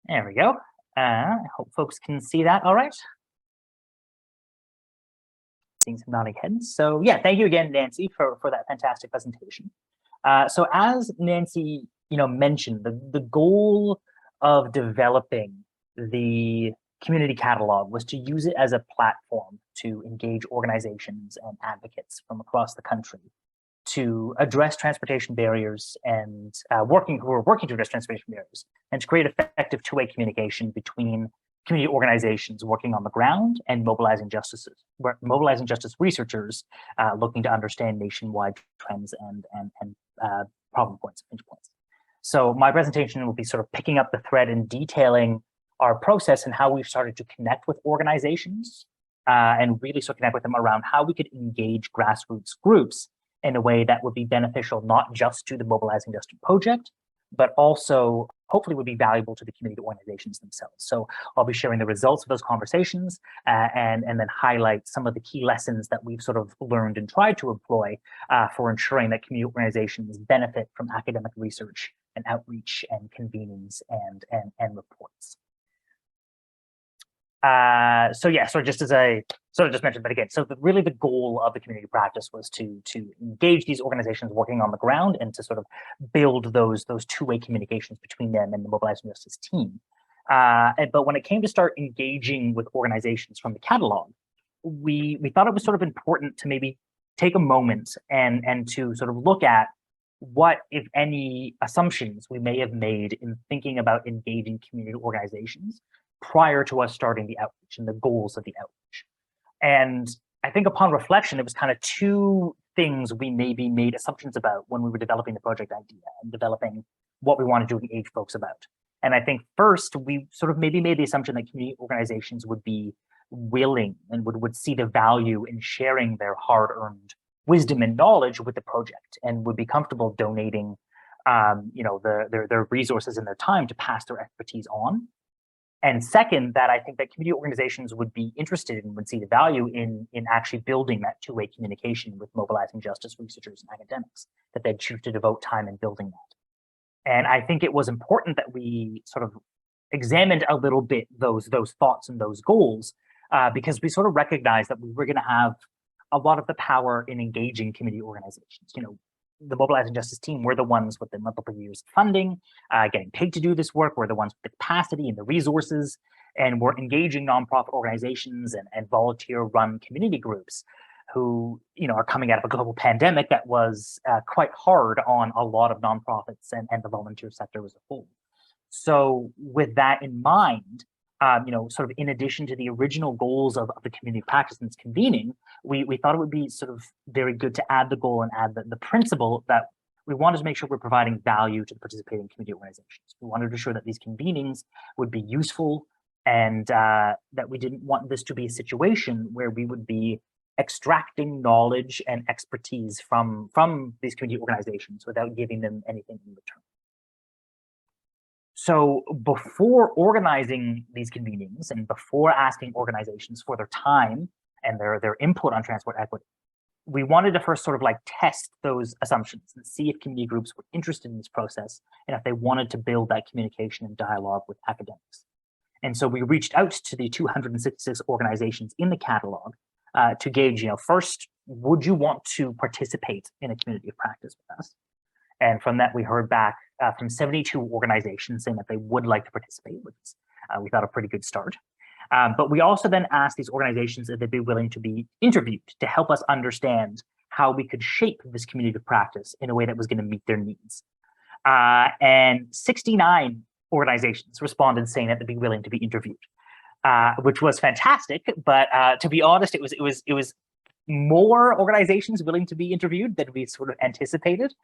There we go. I hope folks can see that all right. Seeing some nodding heads. So yeah, thank you again, Nancy, for that fantastic presentation. So as Nancy, mentioned, the goal of developing the community catalog was to use it as a platform to engage organizations and advocates from across the country to address transportation barriers and working to address transportation barriers and to create effective two-way communication between community organizations working on the ground and mobilizing justice researchers looking to understand nationwide trends and problem points, pinch points. So my presentation will be sort of picking up the thread and detailing our process and how we've started to connect with organizations and really sort of connect with them around how we could engage grassroots groups in a way that would be beneficial not just to the Mobilizing Justice project, but also hopefully would be valuable to the community organizations themselves. So I'll be sharing the results of those conversations and then highlight some of the key lessons that we've sort of learned and tried to employ for ensuring that community organizations benefit from academic research and outreach and convenings and reports. So just as I sort of just mentioned, but again, so really the goal of the community practice was to engage these organizations working on the ground and to sort of build those two-way communications between them and the Mobilizing Justice team. But when it came to start engaging with organizations from the catalog, we thought it was sort of important to maybe take a moment and to sort of look at what, if any, assumptions we may have made in thinking about engaging community organizations prior to us starting the outreach and the goals of the outreach. And I think upon reflection, it was kind of two things we maybe made assumptions about when we were developing the project idea and developing what we wanted to engage folks about. And I think first, we sort of maybe made the assumption that community organizations would be willing and would see the value in sharing their hard-earned wisdom and knowledge with the project and would be comfortable donating their resources and their time to pass their expertise on. And second, that I think that community organizations would be interested and would see the value in actually building that two-way communication with mobilizing justice researchers and academics, that they'd choose to devote time in building that. And I think it was important that we sort of examined a little bit those thoughts and those goals because we sort of recognized that we were going to have a lot of the power in engaging community organizations. The Mobilizing Justice team, we're the ones with the multiple years of funding, getting paid to do this work. We're the ones with the capacity and the resources, and we're engaging nonprofit organizations and volunteer-run community groups who, are coming out of a global pandemic that was quite hard on a lot of nonprofits and the volunteer sector as a whole. So with that in mind, sort of in addition to the original goals of the community practice and its convening, we thought it would be sort of very good to add the goal and add the principle that we wanted to make sure we're providing value to the participating community organizations. We wanted to ensure that these convenings would be useful and that we didn't want this to be a situation where we would be extracting knowledge and expertise from these community organizations without giving them anything in return. So before organizing these convenings and before asking organizations for their time and their input on transport equity, we wanted to first sort of like test those assumptions and see if community groups were interested in this process and if they wanted to build that communication and dialogue with academics. And so we reached out to the 266 organizations in the catalog to gauge, first, would you want to participate in a community of practice with us? And from that, we heard back from 72 organizations saying that they would like to participate, which is, we thought, a pretty good start. But we also then asked these organizations if they'd be willing to be interviewed to help us understand how we could shape this community of practice in a way that was going to meet their needs. And 69 organizations responded saying that they'd be willing to be interviewed, which was fantastic. But to be honest, it was more organizations willing to be interviewed than we sort of anticipated.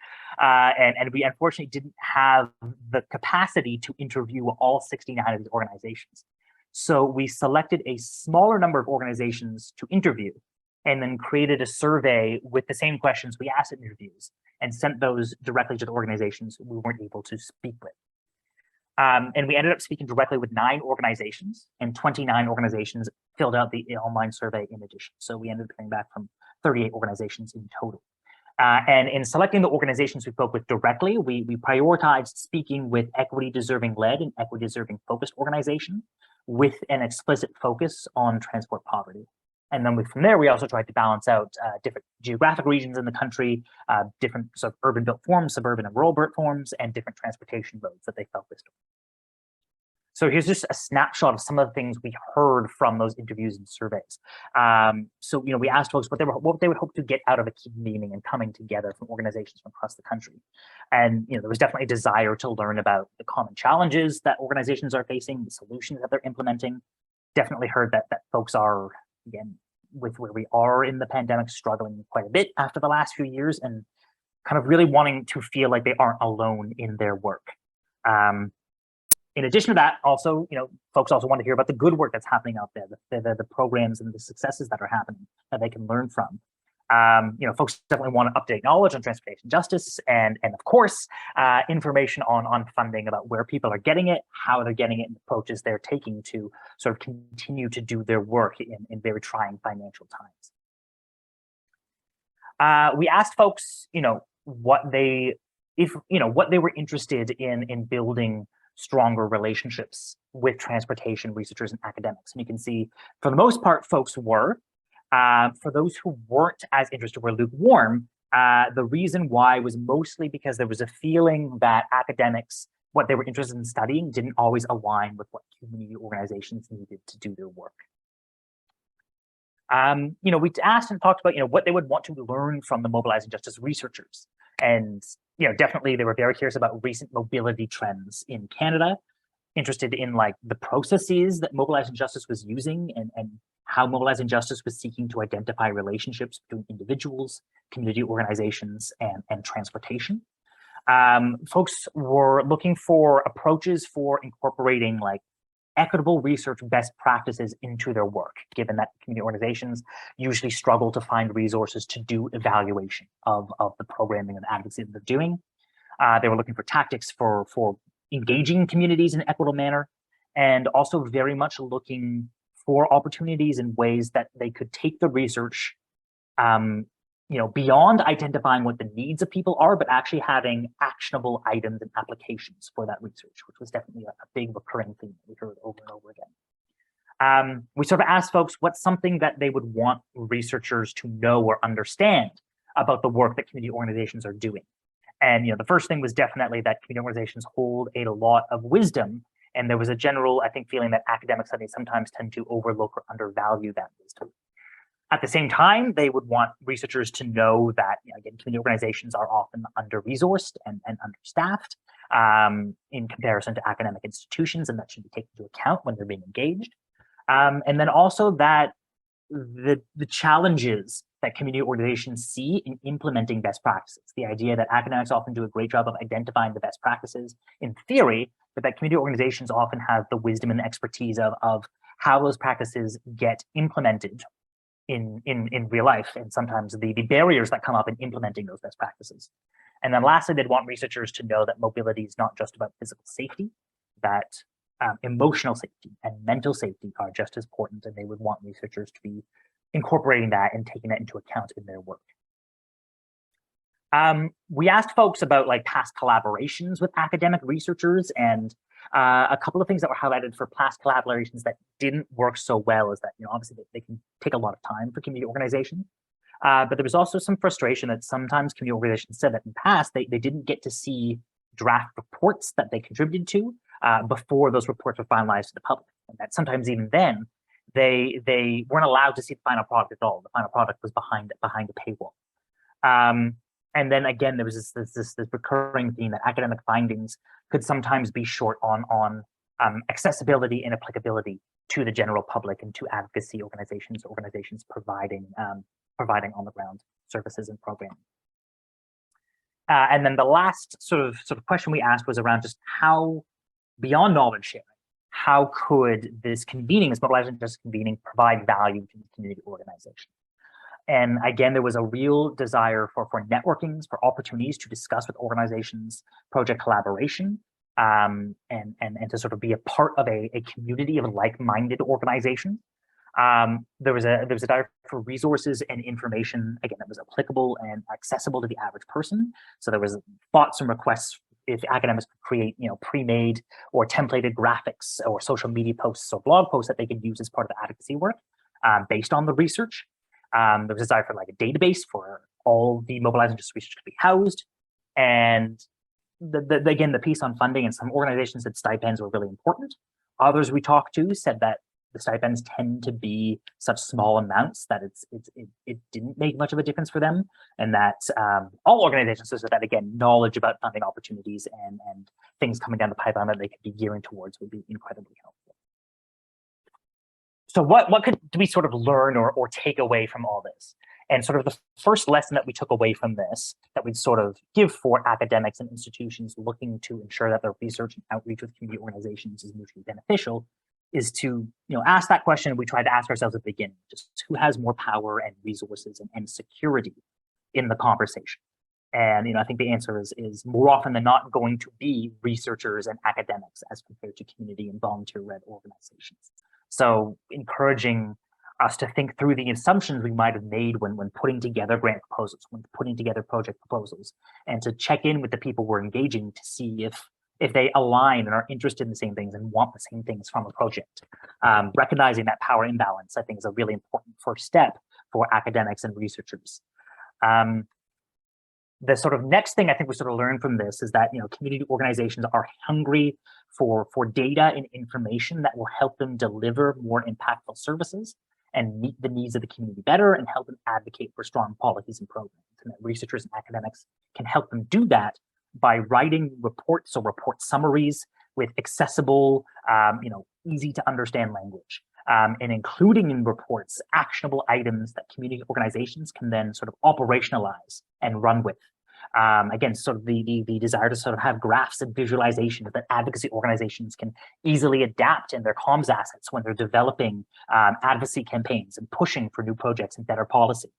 And we unfortunately didn't have the capacity to interview all 69 of these organizations. So we selected a smaller number of organizations to interview and then created a survey with the same questions we asked in interviews and sent those directly to the organizations we weren't able to speak with. And we ended up speaking directly with 9 organizations, and 29 organizations filled out the online survey in addition. So we ended up coming back from 38 organizations in total. And in selecting the organizations we spoke with directly, we prioritized speaking with equity-deserving led and equity-deserving focused organizations with an explicit focus on transport poverty. And then from there, we also tried to balance out different geographic regions in the country, different sort of urban built forms, suburban and rural built forms, and different transportation modes that they focused on. So here's just a snapshot of some of the things we heard from those interviews and surveys. So we asked folks what they would hope to get out of a key meeting and coming together from organizations from across the country. And there was definitely a desire to learn about the common challenges that organizations are facing, the solutions that they're implementing. Definitely heard that folks are, again, with where we are in the pandemic, struggling quite a bit after the last few years, and kind of really wanting to feel like they aren't alone in their work. In addition to that, also, folks also want to hear about the good work that's happening out there, the programs and the successes that are happening that they can learn from. Folks definitely want to update knowledge on transportation justice and of course, information on funding about where people are getting it, how they're getting it, and approaches they're taking to sort of continue to do their work in very trying financial times. We asked folks, what they were interested in building stronger relationships with transportation researchers and academics. And you can see, for the most part, folks were. For those who weren't as interested, were lukewarm, the reason why was mostly because there was a feeling that academics, what they were interested in studying, didn't always align with what community organizations needed to do their work. We asked and talked about, what they would want to learn from the mobilizing justice researchers. And, definitely they were very curious about recent mobility trends in Canada, interested in the processes that mobilizing justice was using and how mobilizing justice was seeking to identify relationships between individuals, community organizations, and transportation. Folks were looking for approaches for incorporating equitable research best practices into their work, given that community organizations usually struggle to find resources to do evaluation of the programming and advocacy that they're doing. They were looking for tactics for engaging communities in an equitable manner, and also very much looking for opportunities and ways that they could take the research beyond identifying what the needs of people are, but actually having actionable items and applications for that research, which was definitely a big recurring theme that we heard over and over again. We sort of asked folks what's something that they would want researchers to know or understand about the work that community organizations are doing. And the first thing was definitely that community organizations hold a lot of wisdom, and there was a general, I think, feeling that academic studies sometimes tend to overlook or undervalue that wisdom. At the same time, they would want researchers to know that, again, community organizations are often under-resourced and understaffed in comparison to academic institutions, and that should be taken into account when they're being engaged. And then also that the challenges that community organizations see in implementing best practices. The idea that academics often do a great job of identifying the best practices in theory, but that community organizations often have the wisdom and expertise of how those practices get implemented in real life, and sometimes the barriers that come up in implementing those best practices. And then lastly, they'd want researchers to know that mobility is not just about physical safety, that emotional safety and mental safety are just as important, and they would want researchers to be incorporating that and taking that into account in their work. We asked folks about past collaborations with academic researchers, and a couple of things that were highlighted for past collaborations that didn't work so well is that, obviously they can take a lot of time for community organizations, but there was also some frustration that sometimes community organizations said that in the past, they didn't get to see draft reports that they contributed to before those reports were finalized to the public. And that sometimes even then, they weren't allowed to see the final product at all. The final product was behind a paywall. And then again, there was this recurring theme that academic findings could sometimes be short on accessibility and applicability to the general public and to advocacy organizations providing on the ground services and programming. And then the last sort of question we asked was around just how, beyond knowledge sharing, how could this mobilizing justice convening provide value to the community organization? And again, there was a real desire for networkings, for opportunities to discuss with organizations, project collaboration, and to sort of be a part of a community of like-minded organizations. There was a desire for resources and information, again, that was applicable and accessible to the average person. So there was thoughts and requests if academics could create, pre-made or templated graphics or social media posts or blog posts that they could use as part of the advocacy work based on the research. There was a desire for like a database for all the mobilized interest research to be housed. And again, the piece on funding, and some organizations said stipends were really important. Others we talked to said that the stipends tend to be such small amounts that it didn't make much of a difference for them, and that all organizations said that, again, knowledge about funding opportunities and things coming down the pipeline that they could be gearing towards would be incredibly helpful. So what do we sort of learn or take away from all this? And sort of the first lesson that we took away from this that we'd sort of give for academics and institutions looking to ensure that their research and outreach with community organizations is mutually beneficial is to ask that question we tried to ask ourselves at the beginning, just who has more power and resources and security in the conversation. And I think the answer is more often than not going to be researchers and academics as compared to community and volunteer-led organizations. So encouraging us to think through the assumptions we might have made when putting together grant proposals, when putting together project proposals, and to check in with the people we're engaging to see if they align and are interested in the same things and want the same things from a project. Recognizing that power imbalance, I think, is a really important first step for academics and researchers. The sort of next thing I think we sort of learned from this is that community organizations are hungry for data and information that will help them deliver more impactful services and meet the needs of the community better and help them advocate for strong policies and programs. And that researchers and academics can help them do that by writing reports or report summaries with accessible, easy to understand language, and including in reports actionable items that community organizations can then sort of operationalize and run with. Again, sort of the desire to sort of have graphs and visualization that advocacy organizations can easily adapt in their comms assets when they're developing advocacy campaigns and pushing for new projects and better policy.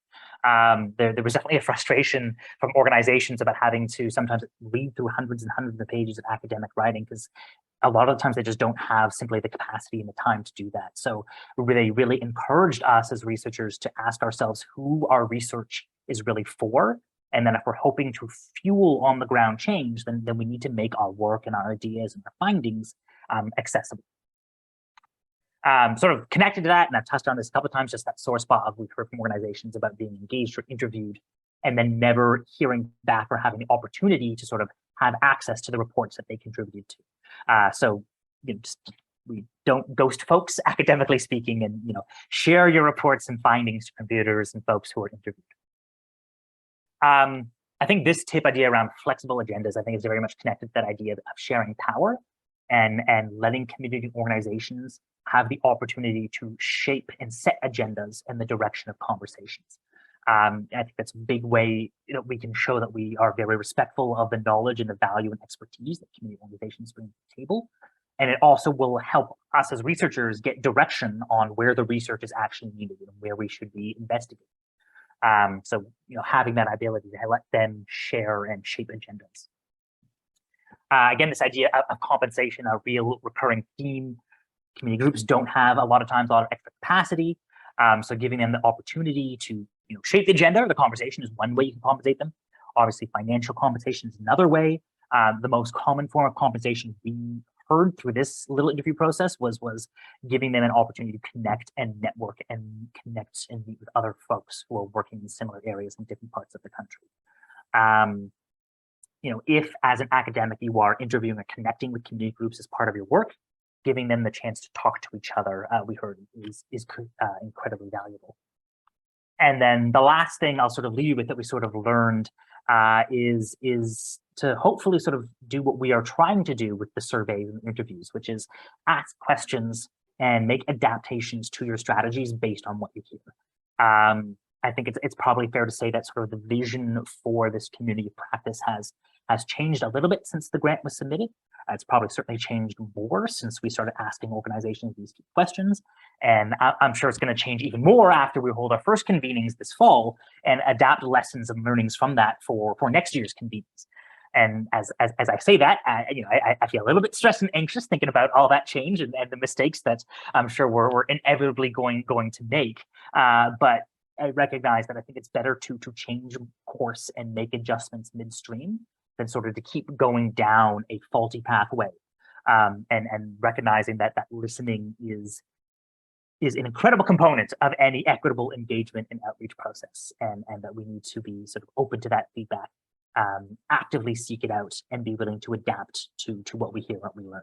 There was definitely a frustration from organizations about having to sometimes read through hundreds and hundreds of pages of academic writing because a lot of the times they just don't have simply the capacity and the time to do that. So they really encouraged us as researchers to ask ourselves who our research is really for. And then if we're hoping to fuel on the ground change, then we need to make our work and our ideas and our findings accessible. Sort of connected to that, and I've touched on this a couple of times, just that sore spot of we've heard from organizations about being engaged or interviewed and then never hearing back or having the opportunity to sort of have access to the reports that they contributed to. So we don't ghost folks, academically speaking, and share your reports and findings to contributors and folks who are interviewed. I think this tip idea around flexible agendas, I think, is very much connected to that idea of sharing power and letting community organizations have the opportunity to shape and set agendas in the direction of conversations. I think that's a big way we can show that we are very respectful of the knowledge and the value and expertise that community organizations bring to the table. And it also will help us as researchers get direction on where the research is actually needed and where we should be investigating. So having that ability to let them share and shape agendas. Again, this idea of compensation, a real recurring theme. Community groups don't have a lot of times a lot of extra capacity. So giving them the opportunity to shape the agenda or the conversation is one way you can compensate them. Obviously, financial compensation is another way. The most common form of compensation we heard through this little interview process was giving them an opportunity to connect and network and connect and meet with other folks who are working in similar areas in different parts of the country. If as an academic you are interviewing or connecting with community groups as part of your work, giving them the chance to talk to each other, we heard is incredibly valuable. And then the last thing I'll sort of leave you with that we sort of learned is to hopefully sort of do what we are trying to do with the surveys and interviews, which is ask questions and make adaptations to your strategies based on what you hear. I think it's probably fair to say that sort of the vision for this community practice has changed a little bit since the grant was submitted. It's probably certainly changed more since we started asking organizations these key questions. And I'm sure it's going to change even more after we hold our first convenings this fall and adapt lessons and learnings from that for next year's convenings. And as I say that, I feel a little bit stressed and anxious thinking about all that change and the mistakes that I'm sure we're inevitably going to make. But I recognize that I think it's better to change course and make adjustments midstream than sort of to keep going down a faulty pathway. And recognizing that listening is an incredible component of any equitable engagement and outreach process, and that we need to be sort of open to that feedback, actively seek it out, and be willing to adapt to what we hear, what we learn.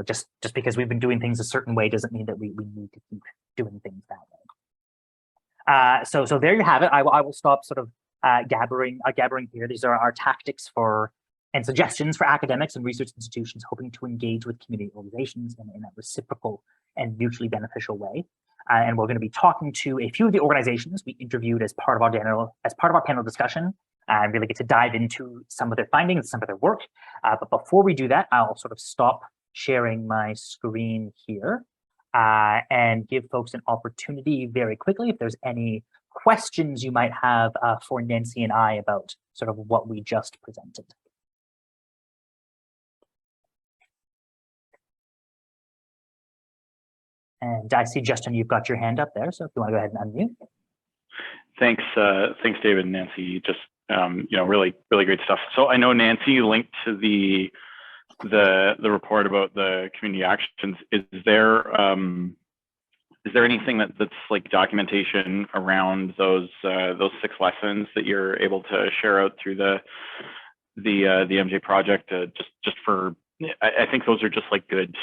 Just because we've been doing things a certain way doesn't mean that we need to keep doing things that way. So there you have it. I will stop sort of gabbering here. These are our tactics for and suggestions for academics and research institutions hoping to engage with community organizations in a reciprocal and mutually beneficial way. And we're going to be talking to a few of the organizations we interviewed as part of our panel discussion, and really get to dive into some of their findings, some of their work. But before we do that, I'll sort of stop sharing my screen here and give folks an opportunity very quickly if there's any questions you might have for Nancy and I about sort of what we just presented. And I see, Justin, you've got your hand up there. So if you want to go ahead and unmute. Thanks, David and Nancy. Just really great stuff. So I know Nancy linked to the report about the community actions. Is there anything that's like documentation around those 6 lessons that you're able to share out through the MJ project? Just for, I think those are just like good.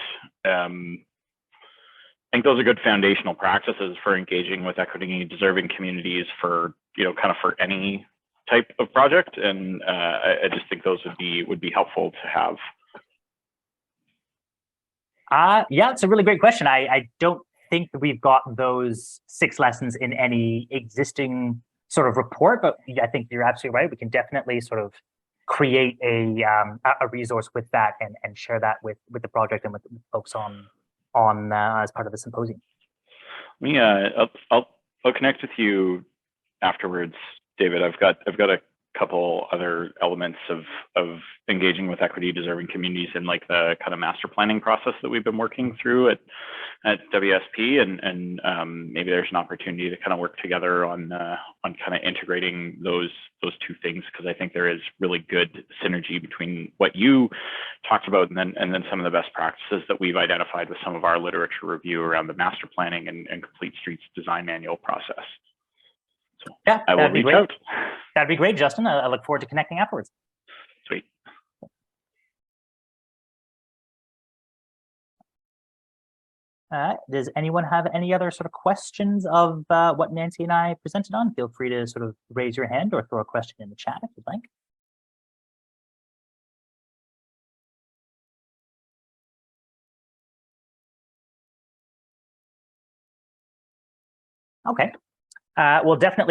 I think those are good foundational practices for engaging with equity deserving communities for kind of for any type of project, and I just think those would be helpful to have. Yeah, it's a really great question. I don't think that we've got those 6 lessons in any existing sort of report, but I think you're absolutely right. We can definitely sort of create a resource with that and share that with the project and with folks on as part of the symposium. I'll connect with you afterwards, David. I've got a couple other elements of engaging with equity deserving communities in like the kind of master planning process that we've been working through at WSP, and maybe there's an opportunity to kind of work together on kind of integrating those 2 things, because I think there is really good synergy between what you talked about and then some of the best practices that we've identified with some of our literature review around the master planning and complete streets design manual process. So yeah, I will reach out. That'd be great, Justin. I look forward to connecting afterwards. Sweet. Does anyone have any other sort of questions of what Nancy and I presented on? Feel free to sort of raise your hand or throw a question in the chat if you'd like. Okay. Well, definitely